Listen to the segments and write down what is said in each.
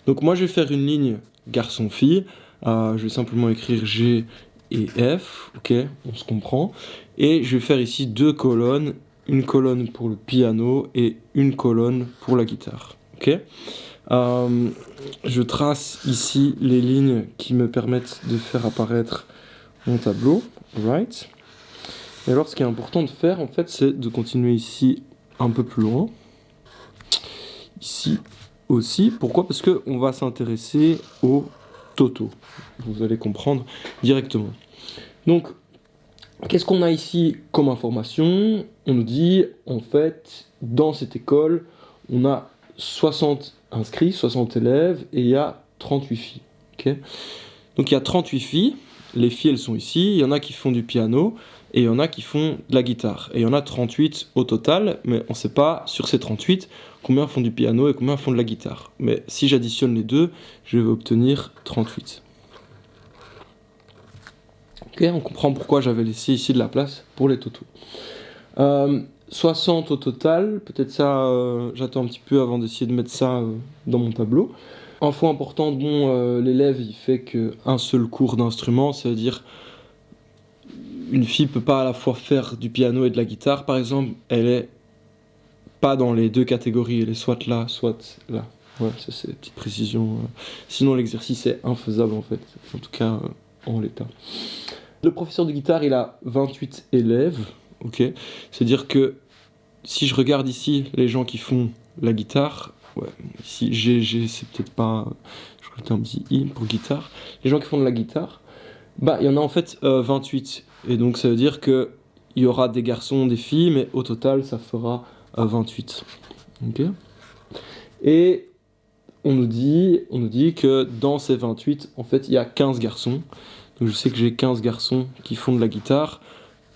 Donc moi je vais faire une ligne garçon-fille, je vais simplement écrire G et F, ok, on se comprend, et je vais faire ici deux colonnes, une colonne pour le piano et une colonne pour la guitare, ok. Je trace ici les lignes qui me permettent de faire apparaître mon tableau, right. Et alors ce qui est important de faire en fait c'est de continuer ici un peu plus loin, ici aussi. Pourquoi ? Parce qu'on va s'intéresser aux totaux. Vous allez comprendre directement. Donc, qu'est-ce qu'on a ici comme information ? On nous dit, en fait, dans cette école, on a 60 inscrits, 60 élèves, et il y a 38 filles. Okay ? Donc, il y a 38 filles. Les filles, elles sont ici. Il y en a qui font du piano, et il y en a qui font de la guitare. Et il y en a 38 au total, mais on ne sait pas, sur ces 38, combien font du piano et combien font de la guitare. Mais si j'additionne les deux, je vais obtenir 38. Ok, on comprend pourquoi j'avais laissé ici de la place pour les totaux. 60 au total, peut-être ça, j'attends un petit peu avant d'essayer de mettre ça dans mon tableau. Info importante, l'élève il fait qu'un seul cours d'instrument, ça veut dire une fille peut pas à la fois faire du piano et de la guitare, par exemple, elle est pas dans les deux catégories, elle est soit là, soit là. Ouais, ça c'est une petite précision. Sinon l'exercice est infaisable en fait, en tout cas en l'état. Le professeur de guitare, il a 28 élèves, ok. C'est-à-dire que si je regarde ici les gens qui font la guitare, ouais, ici GG c'est peut-être pas, je rajoute un petit I pour guitare. Les gens qui font de la guitare, bah il y en a en fait 28. Et donc ça veut dire que il y aura des garçons, des filles, mais au total ça fera 28. Okay. Et on nous dit que dans ces 28, en fait, il y a 15 garçons. Donc je sais que j'ai 15 garçons qui font de la guitare.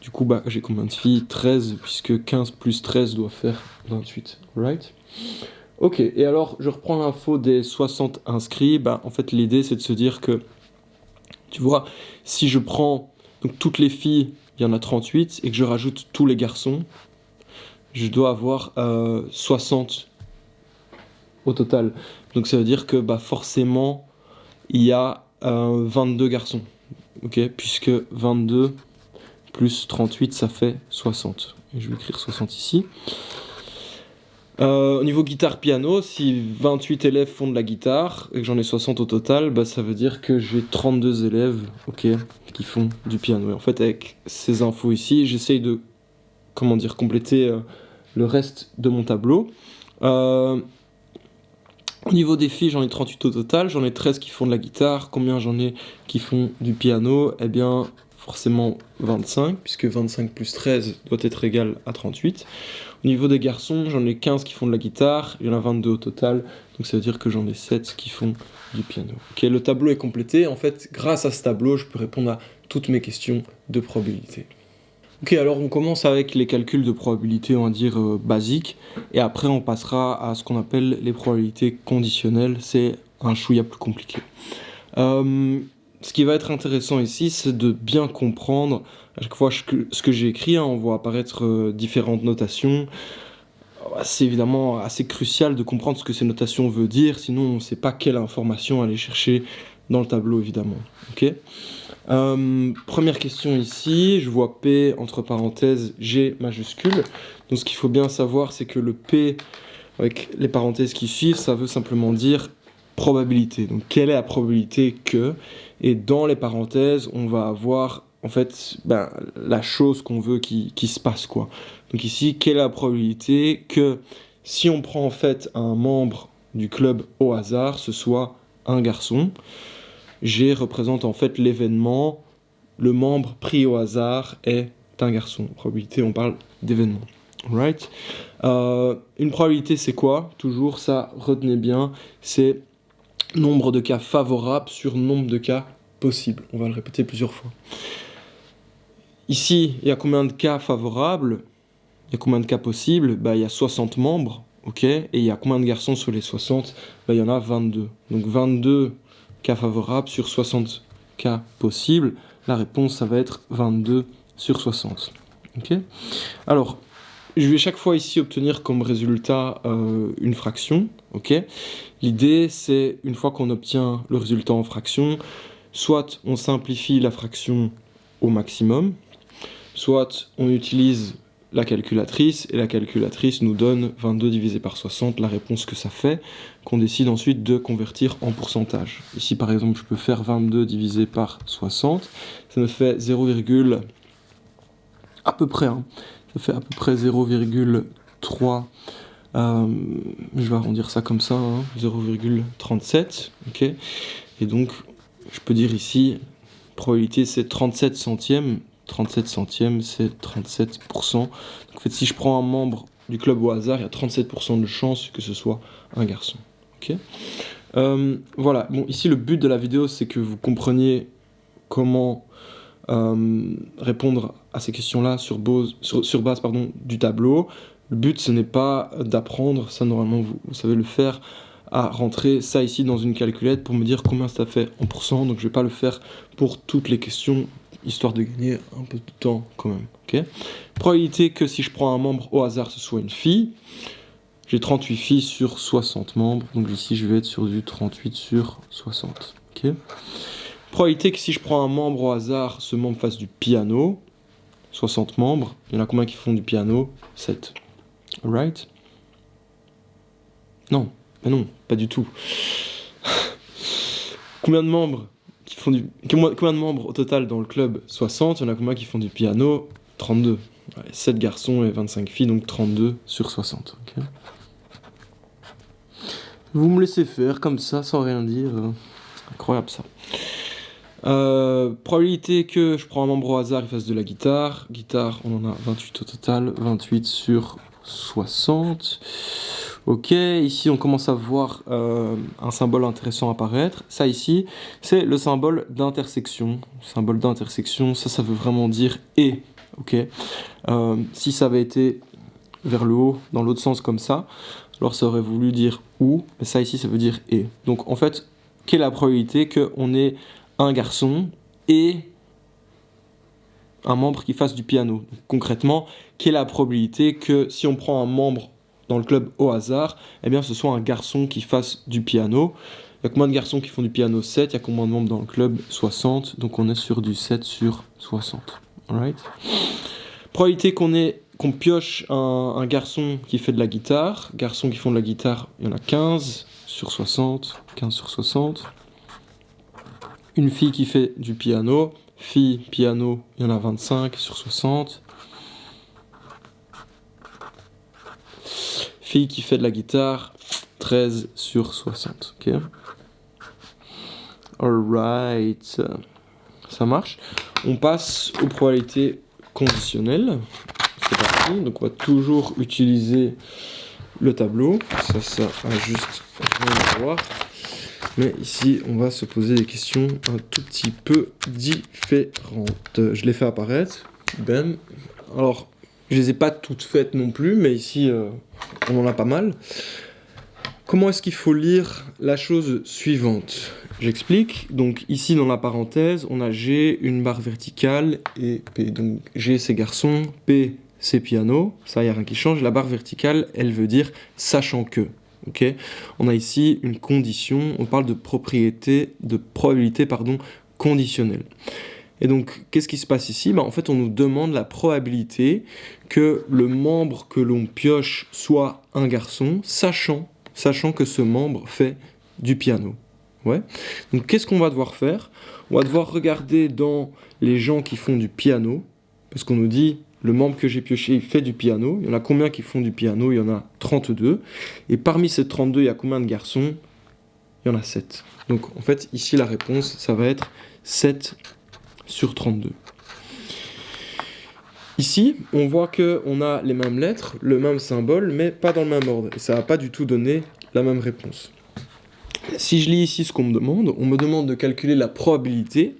Du coup, bah, j'ai combien de filles ? 13, puisque 15 plus 13 doit faire 28. Right ? Ok, et alors je reprends l'info des 60 inscrits. Bah, en fait, l'idée c'est de se dire que, tu vois, si je prends donc, toutes les filles, il y en a 38, et que je rajoute tous les garçons, je dois avoir 60 au total. Donc ça veut dire que bah, forcément, il y a 22 garçons. Okay, puisque 22 plus 38, ça fait 60. Et je vais écrire 60 ici. Au niveau guitare-piano, si 28 élèves font de la guitare, et que j'en ai 60 au total, bah, ça veut dire que j'ai 32 élèves qui font du piano. Et en fait, avec ces infos ici, j'essaye de compléter le reste de mon tableau. Au niveau des filles, j'en ai 38 au total, j'en ai 13 qui font de la guitare. Combien j'en ai qui font du piano ? Eh bien, forcément 25, puisque 25 plus 13 doit être égal à 38. Au niveau des garçons, j'en ai 15 qui font de la guitare, il y en a 22 au total, donc ça veut dire que j'en ai 7 qui font du piano. Ok, le tableau est complété. En fait, grâce à ce tableau, je peux répondre à toutes mes questions de probabilité. Ok, alors on commence avec les calculs de probabilité, on va dire basiques, et après on passera à ce qu'on appelle les probabilités conditionnelles, c'est un chouïa plus compliqué. Ce qui va être intéressant ici, c'est de bien comprendre à chaque fois ce que j'ai écrit, on voit apparaître différentes notations. C'est évidemment assez crucial de comprendre ce que ces notations veulent dire, sinon on ne sait pas quelle information aller chercher dans le tableau évidemment. Okay. Première question ici, je vois P entre parenthèses G majuscule. Donc ce qu'il faut bien savoir, c'est que le P avec les parenthèses qui suivent, ça veut simplement dire probabilité. Donc quelle est la probabilité que, et dans les parenthèses, on va avoir en fait la chose qu'on veut qui se passe quoi. Donc ici, quelle est la probabilité que si on prend en fait un membre du club au hasard, ce soit un garçon. G représente en fait l'événement, le membre pris au hasard est un garçon. Probabilité, on parle d'événement. Right. Une probabilité, c'est quoi ? Toujours ça, retenez bien, c'est nombre de cas favorables sur nombre de cas possibles. On va le répéter plusieurs fois. Ici, il y a combien de cas favorables ? Il y a combien de cas possibles ? Il y a 60 membres, ok ? Et il y a combien de garçons sur les 60 ? Il y en a 22. Donc 22 cas favorables sur 60 cas possibles. La réponse, ça va être 22 sur 60. Okay, alors, je vais chaque fois ici obtenir comme résultat une fraction. Okay, l'idée, c'est, une fois qu'on obtient le résultat en fraction, soit on simplifie la fraction au maximum, soit on utilise la calculatrice, et la calculatrice nous donne 22 divisé par 60, la réponse que ça fait, qu'on décide ensuite de convertir en pourcentage. Ici, par exemple, je peux faire 22 divisé par 60, ça me fait 0, à peu près, hein, ça fait à peu près 0,3, je vais arrondir ça comme ça, hein, 0,37, ok, et donc, je peux dire ici, probabilité c'est 37 centièmes, 37 centièmes, c'est 37%. Donc, en fait, si je prends un membre du club au hasard, il y a 37% de chance que ce soit un garçon. Okay, voilà, bon, ici, le but de la vidéo, c'est que vous compreniez comment répondre à ces questions-là sur base du tableau. Le but, ce n'est pas d'apprendre, ça, normalement, vous savez le faire, à rentrer ça ici dans une calculette pour me dire combien ça fait en pourcent. Donc, je ne vais pas le faire pour toutes les questions, histoire de gagner un peu de temps quand même. Okay, probabilité que si je prends un membre au hasard, ce soit une fille. J'ai 38 filles sur 60 membres, donc ici je vais être sur du 38 sur 60. Okay, probabilité que si je prends un membre au hasard, ce membre fasse du piano. 60 membres, il y en a combien qui font du piano? 7. Alright? Non, mais non, pas du tout. Combien de membres combien de membres au total dans le club? 60, il y en a combien qui font du piano? 32. Ouais, 7 garçons et 25 filles, donc 32 sur 60. Okay, vous me laissez faire comme ça, sans rien dire. Incroyable ça. Probabilité que je prends un membre au hasard, il fasse de la guitare. Guitare, on en a 28 au total. 28 sur 60. Ok, ici on commence à voir un symbole intéressant apparaître. Ça ici, c'est le symbole d'intersection. Symbole d'intersection, ça veut vraiment dire « et ». Ok, si ça avait été vers le haut, dans l'autre sens comme ça, alors ça aurait voulu dire « ou », mais ça ici, ça veut dire « et ». Donc en fait, quelle est la probabilité qu'on ait un garçon et un membre qui fasse du piano? Donc, concrètement, quelle est la probabilité que si on prend un membre dans le club au hasard, eh bien ce soit un garçon qui fasse du piano? Il y a combien de garçons qui font du piano? 7. Il y a combien de membres dans le club? 60. Donc on est sur du 7 sur 60. Alright. Probabilité qu'on pioche un garçon qui fait de la guitare. Garçons qui font de la guitare, il y en a 15 sur 60. 15 sur 60. Une fille qui fait du piano. Fille, piano, il y en a 25 sur 60. Fille qui fait de la guitare, 13 sur 60. Ok. Alright. Ça marche. On passe aux probabilités conditionnelles. C'est parti. Donc on va toujours utiliser le tableau. Ça a juste rien à voir. Mais ici, on va se poser des questions un tout petit peu différentes. Je les fais apparaître. Bam. Alors, je les ai pas toutes faites non plus, mais ici, on en a pas mal. Comment est-ce qu'il faut lire la chose suivante? J'explique. Donc ici, dans la parenthèse, on a G, une barre verticale, et P. Donc G, c'est garçon, P, c'est piano. Ça, il n'y a rien qui change. La barre verticale, elle veut dire sachant que. Okay, on a ici une condition, on parle de probabilité conditionnelle. Et donc, qu'est-ce qui se passe ici? En fait, on nous demande la probabilité que le membre que l'on pioche soit un garçon, sachant que ce membre fait du piano. Ouais. Donc, qu'est-ce qu'on va devoir faire? On va devoir regarder dans les gens qui font du piano, parce qu'on nous dit... Le membre que j'ai pioché, il fait du piano. Il y en a combien qui font du piano? Il y en a 32. Et parmi ces 32, il y a combien de garçons? Il y en a 7. Donc, en fait, ici, la réponse, ça va être 7 sur 32. Ici, on voit qu'on a les mêmes lettres, le même symbole, mais pas dans le même ordre. Et ça ne va pas du tout donner la même réponse. Si je lis ici ce qu'on on me demande de calculer la probabilité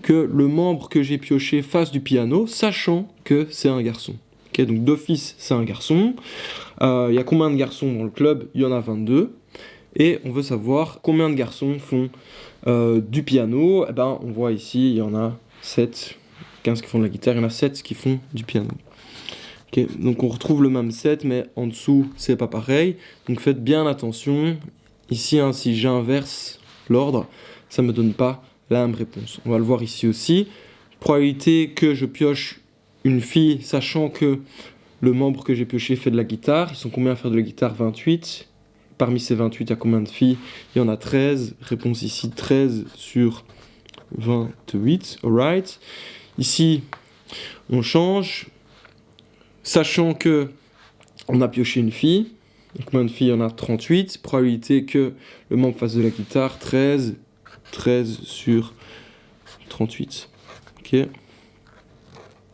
que le membre que j'ai pioché fasse du piano, sachant que c'est un garçon. Okay, donc d'office, c'est un garçon. Il y a combien de garçons dans le club? Il y en a 22. Et on veut savoir combien de garçons font du piano. Eh ben, on voit ici, il y en a 7. 15 qui font de la guitare, il y en a 7 qui font du piano. Ok, donc on retrouve le même set, mais en dessous, c'est pas pareil. Donc faites bien attention. Ici, hein, si j'inverse l'ordre, ça me donne pas la même réponse. On va le voir ici aussi. Probabilité que je pioche une fille, sachant que le membre que j'ai pioché fait de la guitare. Ils sont combien à faire de la guitare? 28. Parmi ces 28, il y a combien de filles? Il y en a 13. Réponse ici, 13 sur 28. Alright. Ici, on change. Sachant que on a pioché une fille, donc combien de filles? Il y en a 38. Probabilité que le membre fasse de la guitare, 13 sur 38. Ok,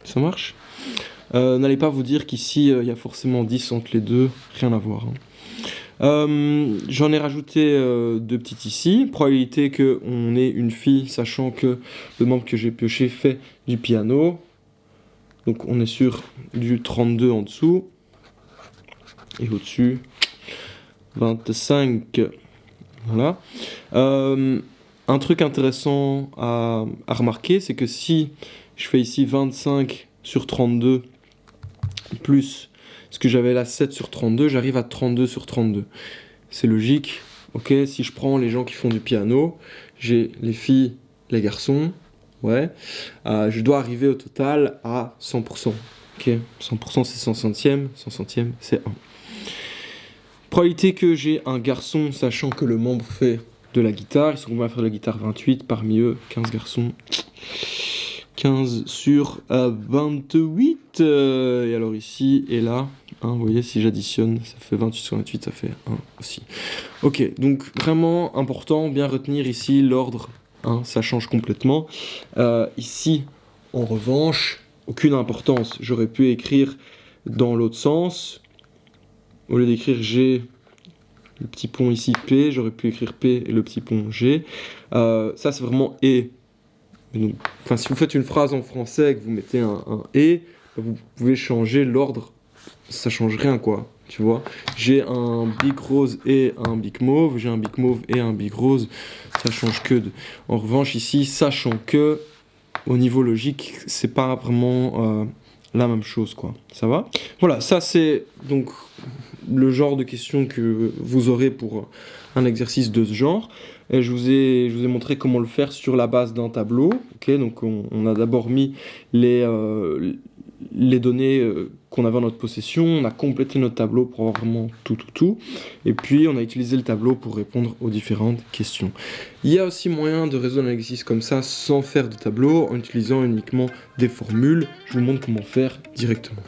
ça marche. N'allez pas vous dire qu'ici il y a forcément 10 entre les deux, rien à voir. J'en ai rajouté 2 petites ici. Probabilité qu'on ait une fille, sachant que le membre que j'ai pioché fait du piano. Donc on est sur du 32 en dessous. Et au-dessus, 25. Voilà. Un truc intéressant à remarquer, c'est que si je fais ici 25 sur 32, plus ce que j'avais là 7 sur 32, j'arrive à 32 sur 32. C'est logique. Ok, si je prends les gens qui font du piano, j'ai les filles, les garçons. Ouais, je dois arriver au total à 100%. Ok, 100% c'est 100 centièmes, 100 centièmes c'est 1. Probabilité que j'ai un garçon, sachant que le membre fait de la guitare, ils sont combien à faire de la guitare? 28, parmi eux 15 garçons. 15 sur 28. Et alors ici et là, hein, vous voyez, si j'additionne, ça fait 28 sur 28, ça fait 1 aussi. Ok, donc vraiment important, bien retenir ici l'ordre. Hein, ça change complètement. Ici, en revanche, aucune importance. J'aurais pu écrire dans l'autre sens. Au lieu d'écrire G, le petit pont ici P, j'aurais pu écrire P et le petit pont G. Ça, c'est vraiment et. Donc, si vous faites une phrase en français et que vous mettez un et, vous pouvez changer l'ordre. Ça change rien, quoi. Tu vois, j'ai un big rose et un big mauve, j'ai un big mauve et un big rose, ça change que de. En revanche, ici, sachant que, au niveau logique, c'est pas vraiment la même chose, quoi. Ça va? Voilà, ça c'est donc le genre de questions que vous aurez pour un exercice de ce genre. Et je vous ai montré comment le faire sur la base d'un tableau. Okay, donc on a d'abord mis les données qu'on avait en notre possession, on a complété notre tableau pour avoir vraiment tout. Et puis on a utilisé le tableau pour répondre aux différentes questions. Il y a aussi moyen de résoudre un exercice comme ça sans faire de tableau, en utilisant uniquement des formules. Je vous montre comment faire directement.